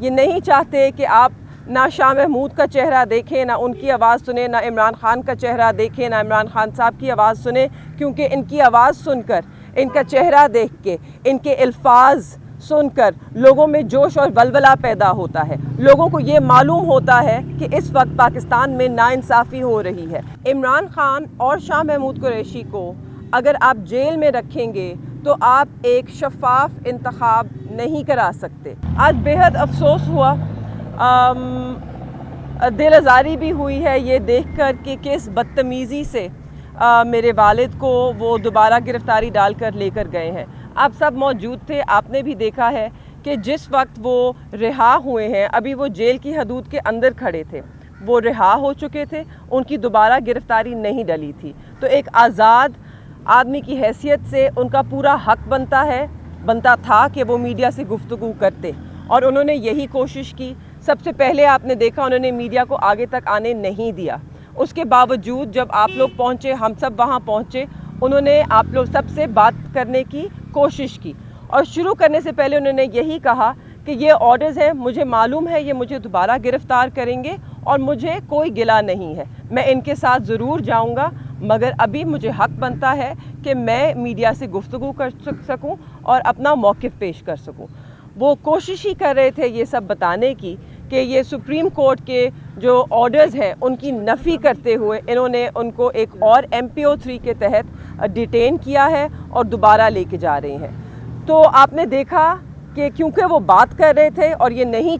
یہ نہیں چاہتے کہ آپ نہ شاہ محمود کا چہرہ دیکھیں، نہ ان کی آواز سنیں، نہ عمران خان کا چہرہ دیکھیں، نہ عمران خان صاحب کی آواز سنیں، کیونکہ ان کی آواز سن کر، ان کا چہرہ دیکھ کے، ان کے الفاظ سن کر لوگوں میں جوش اور ولولہ پیدا ہوتا ہے۔ لوگوں کو یہ معلوم ہوتا ہے کہ اس وقت پاکستان میں ناانصافی ہو رہی ہے۔ عمران خان اور شاہ محمود قریشی کو اگر آپ جیل میں رکھیں گے تو آپ ایک شفاف انتخاب نہیں کرا سکتے۔ آج بہت افسوس ہوا، دل آزاری بھی ہوئی ہے یہ دیکھ کر کہ کس بدتمیزی سے میرے والد کو وہ دوبارہ گرفتاری ڈال کر لے کر گئے ہیں۔ آپ سب موجود تھے، آپ نے بھی دیکھا ہے کہ جس وقت وہ رہا ہوئے ہیں، ابھی وہ جیل کی حدود کے اندر کھڑے تھے، وہ رہا ہو چکے تھے، ان کی دوبارہ گرفتاری نہیں ڈلی تھی۔ تو ایک آزاد آدمی کی حیثیت سے ان کا پورا حق بنتا تھا کہ وہ میڈیا سے گفتگو کرتے، اور انہوں نے یہی کوشش کی۔ سب سے پہلے آپ نے دیکھا انہوں نے میڈیا کو آگے تک آنے نہیں دیا۔ اس کے باوجود جب آپ لوگ پہنچے، ہم سب وہاں پہنچے، انہوں نے آپ لوگ سب سے بات کرنے کی کوشش کی، اور شروع کرنے سے پہلے انہوں نے یہی کہا کہ یہ آرڈرز ہیں، مجھے معلوم ہے یہ مجھے دوبارہ گرفتار کریں گے اور مجھے کوئی گلہ نہیں ہے، میں ان کے ساتھ ضرور جاؤں گا، مگر ابھی مجھے حق بنتا ہے کہ میں میڈیا سے گفتگو کر سکوں اور اپنا موقف پیش کر سکوں۔ وہ کوشش ہی کر رہے تھے یہ سب بتانے کی کہ یہ سپریم کورٹ کے جو آرڈرز ہیں ان کی نفی کرتے ہوئے انہوں نے ان کو ایک اور MPO3 کے تحت ڈیٹین کیا ہے اور دوبارہ لے کے جا رہے ہیں۔ تو آپ نے دیکھا کہ کیونکہ وہ بات کر رہے تھے اور یہ نہیں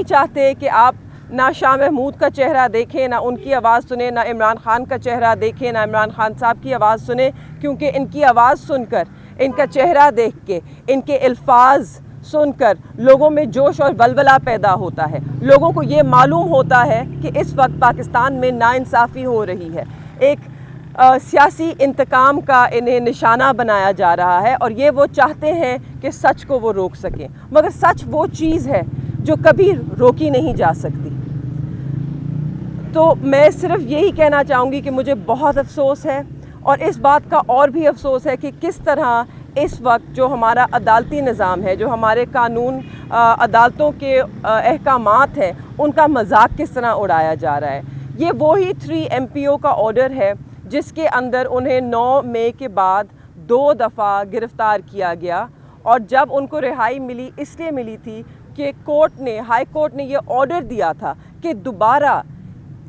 چاہتے کہ آپ نہ شاہ محمود کا چہرہ دیکھیں، نہ ان کی آواز سنیں، نہ عمران خان کا چہرہ دیکھیں، نہ عمران خان صاحب کی آواز سنیں، کیونکہ ان کی آواز سن کر، ان کا چہرہ دیکھ کے، ان کے الفاظ سن کر لوگوں میں جوش اور ولولہ پیدا ہوتا ہے۔ لوگوں کو یہ معلوم ہوتا ہے کہ اس وقت پاکستان میں ناانصافی ہو رہی ہے۔ ایک سیاسی انتقام کا انہیں نشانہ بنایا جا رہا ہے، اور یہ وہ چاہتے ہیں کہ سچ کو وہ روک سکیں، مگر سچ وہ چیز ہے جو کبھی روکی نہیں جا سکتی۔ تو میں صرف یہی کہنا چاہوں گی کہ مجھے بہت افسوس ہے، اور اس بات کا اور بھی افسوس ہے کہ کس طرح اس وقت جو ہمارا عدالتی نظام ہے، جو ہمارے قانون عدالتوں کے احکامات ہیں، ان کا مذاق کس طرح اڑایا جا رہا ہے۔ یہ وہی 3 MPO کا آرڈر ہے جس کے اندر انہیں 9 مئی کے بعد 2 دفعہ گرفتار کیا گیا، اور جب ان کو رہائی ملی اس لیے ملی تھی کہ ہائی کورٹ نے یہ آرڈر دیا تھا کہ دوبارہ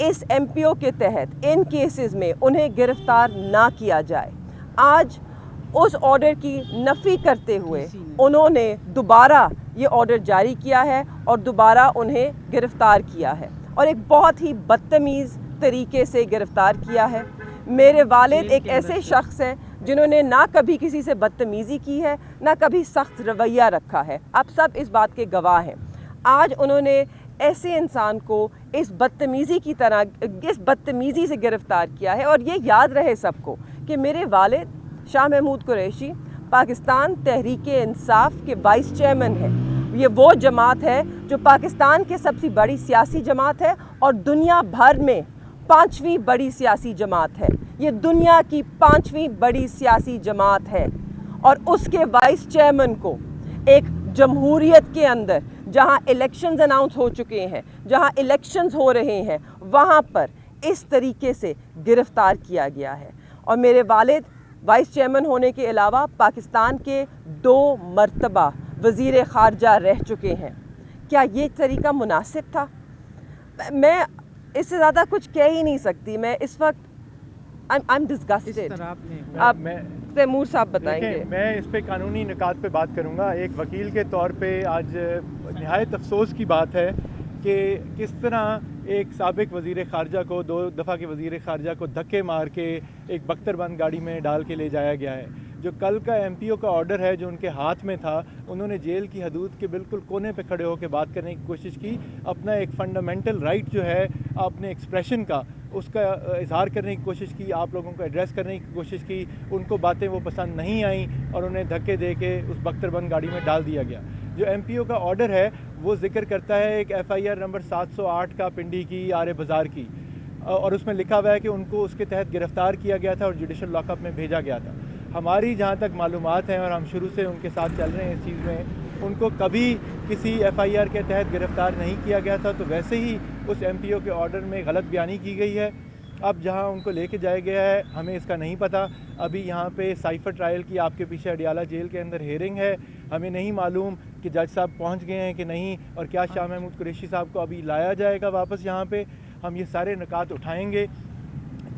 اس MPO کے تحت ان کیسز میں انہیں گرفتار نہ کیا جائے۔ آج اس آرڈر کی نفی کرتے ہوئے انہوں نے دوبارہ یہ آرڈر جاری کیا ہے اور دوبارہ انہیں گرفتار کیا ہے، اور ایک بہت ہی بدتمیز طریقے سے گرفتار کیا ہے۔ میرے والد ایک ایسے شخص ہیں جنہوں نے نہ کبھی کسی سے بدتمیزی کی ہے، نہ کبھی سخت رویہ رکھا ہے، آپ سب اس بات کے گواہ ہیں۔ آج انہوں نے ایسے انسان کو اس بدتمیزی سے گرفتار کیا ہے، اور یہ یاد رہے سب کو کہ میرے والد شاہ محمود قریشی پاکستان تحریک انصاف کے وائس چیئرمین ہیں۔ یہ وہ جماعت ہے جو پاکستان کے سب سے بڑی سیاسی جماعت ہے، اور دنیا بھر میں 5ویں بڑی سیاسی جماعت ہے۔ یہ دنیا کی 5ویں بڑی سیاسی جماعت ہے، اور اس کے وائس چیئرمین کو ایک جمہوریت کے اندر جہاں الیکشنز اناؤنس ہو چکے ہیں، جہاں الیکشنز ہو رہے ہیں، وہاں پر اس طریقے سے گرفتار کیا گیا ہے۔ اور میرے والد وائس چیئرمین ہونے کے علاوہ پاکستان کے 2 مرتبہ وزیر خارجہ رہ چکے ہیں۔ کیا یہ طریقہ مناسب تھا؟ میں اس سے زیادہ کچھ کہہ ہی نہیں سکتی۔ میں اس وقت I'm disgusted۔ آپ تیمور صاحب بتائیں گے۔ میں اس پہ قانونی نکات پہ بات کروں گا۔ ایک وکیل کے طور پہ آج نہایت افسوس کی بات ہے کہ کس طرح ایک سابق وزیر خارجہ کو 2 دفعہ کے وزیر خارجہ کو دھکے مار کے ایک بختر بند گاڑی میں ڈال کے لے جایا گیا ہے۔ جو کل کا MPO کا آرڈر ہے جو ان کے ہاتھ میں تھا، انہوں نے جیل کی حدود کے بالکل کونے پہ کھڑے ہو کے بات کرنے کی کوشش کی، اپنا ایک فنڈامنٹل رائٹ جو ہے اپنے ایکسپریشن کا، اس کا اظہار کرنے کی کوشش کی، آپ لوگوں کو ایڈریس کرنے کی کوشش کی۔ ان کو باتیں وہ پسند نہیں آئیں اور انہیں دھکے دے کے اس بختر بند گاڑی میں ڈال دیا گیا۔ جو MPO کا آرڈر ہے وہ ذکر کرتا ہے ایک FIR نمبر 708 کا پنڈی کی آرے بازار کی، اور اس میں لکھا ہوا ہے کہ ان کو اس کے تحت گرفتار کیا گیا تھا اور جوڈیشل لاک اپ میں بھیجا گیا تھا۔ ہماری جہاں تک معلومات ہیں، اور ہم شروع سے ان کے ساتھ چل رہے ہیں اس چیز میں، ان کو کبھی کسی FIR کے تحت گرفتار نہیں کیا گیا تھا، تو ویسے ہی اس MPO کے آرڈر میں غلط بیانی کی گئی ہے۔ اب جہاں ان کو لے کے جایا گیا ہے ہمیں اس کا نہیں پتہ۔ ابھی یہاں پہ سائفر ٹرائل کی آپ کے پیچھے اڈیالہ جیل کے اندر ہیئرنگ ہے، ہمیں نہیں معلوم کہ جج صاحب پہنچ گئے ہیں کہ نہیں، اور کیا شاہ محمود قریشی صاحب کو ابھی لایا جائے گا واپس یہاں پہ۔ ہم یہ سارے نکات اٹھائیں گے۔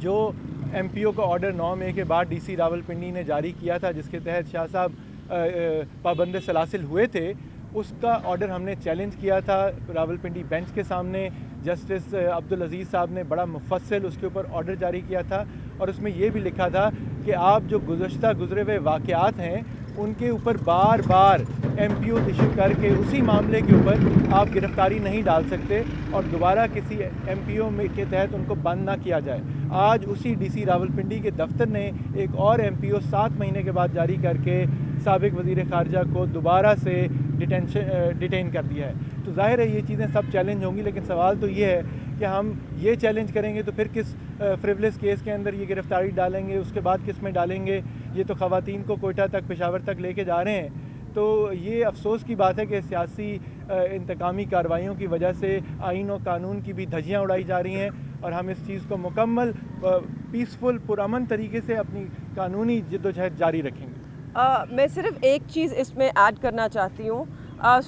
جو MPO کا آرڈر 9 مئی کے بعد DC راولپنڈی نے جاری کیا تھا، جس کے تحت شاہ صاحب پابند سلاسل ہوئے تھے، اس کا آرڈر ہم نے چیلنج کیا تھا راولپنڈی بینچ کے سامنے۔ جسٹس عبدالعزیز صاحب نے بڑا مفصل اس کے اوپر آرڈر جاری کیا تھا، اور اس میں یہ بھی لکھا تھا کہ آپ جو گزرے ہوئے واقعات ہیں ان کے اوپر بار بار MPO ایشو کر کے اسی معاملے کے اوپر آپ گرفتاری نہیں ڈال سکتے اور دوبارہ کسی MPO کے تحت ان کو بند نہ کیا جائے۔ آج اسی DC راولپنڈی کے دفتر نے ایک اور MPO 7 مہینے کے بعد جاری کر کے سابق وزیر خارجہ کو دوبارہ سے ڈیٹین کر دیا ہے۔ تو ظاہر ہے یہ چیزیں سب چیلنج ہوں گی، لیکن سوال تو یہ ہے کہ ہم یہ چیلنج کریں گے تو پھر کس فریولس کیس کے اندر یہ گرفتاری ڈالیں گے، اس کے بعد کس میں ڈالیں گے؟ یہ تو خواتین کو کوئٹہ تک، پشاور تک لے کے جا رہے ہیں۔ تو یہ افسوس کی بات ہے کہ سیاسی انتقامی کارروائیوں کی وجہ سے آئین و قانون کی بھی دھجیاں اڑائی جا رہی ہیں، اور ہم اس چیز کو مکمل پیسفل پرامن طریقے سے اپنی قانونی جدوجہد جاری رکھیں گے۔ میں صرف ایک چیز اس میں ایڈ کرنا چاہتی ہوں۔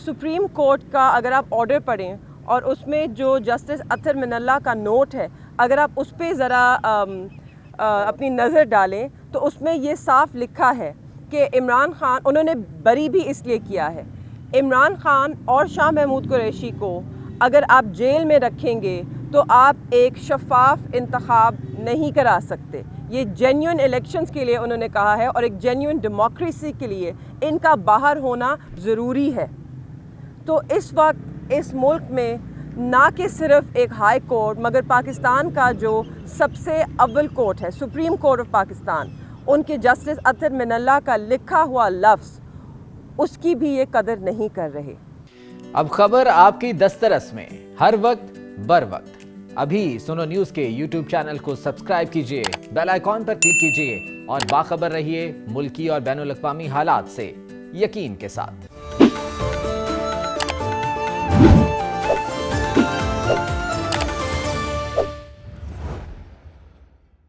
سپریم کورٹ کا اگر آپ آرڈر پڑھیں اور اس میں جو جسٹس اطہر من اللہ کا نوٹ ہے، اگر آپ اس پہ ذرا اپنی نظر ڈالیں تو اس میں یہ صاف لکھا ہے کہ عمران خان، انہوں نے بری بھی اس لیے کیا ہے، عمران خان اور شاہ محمود قریشی کو اگر آپ جیل میں رکھیں گے تو آپ ایک شفاف انتخاب نہیں کرا سکتے۔ یہ جینیون الیکشنز کے لیے انہوں نے کہا ہے، اور ایک جینیون ڈیموکریسی کے لیے ان کا باہر ہونا ضروری ہے۔ تو اس وقت اس ملک میں نہ کہ صرف ایک ہائی کورٹ، مگر پاکستان کا جو سب سے اول کورٹ ہے، سپریم کورٹ آف پاکستان، ان کے جسٹس اطہر من اللہ کا لکھا ہوا لفظ، اس کی بھی یہ قدر نہیں کر رہے۔ اب خبر آپ کی دسترس میں، ہر وقت بر وقت۔ ابھی سنو نیوز کے YouTube چینل کو سبسکرائب کیجئے، بیل آئیکن پر کلک کیجئے اور باخبر رہیے ملکی اور بین الاقوامی حالات سے یقین کے ساتھ۔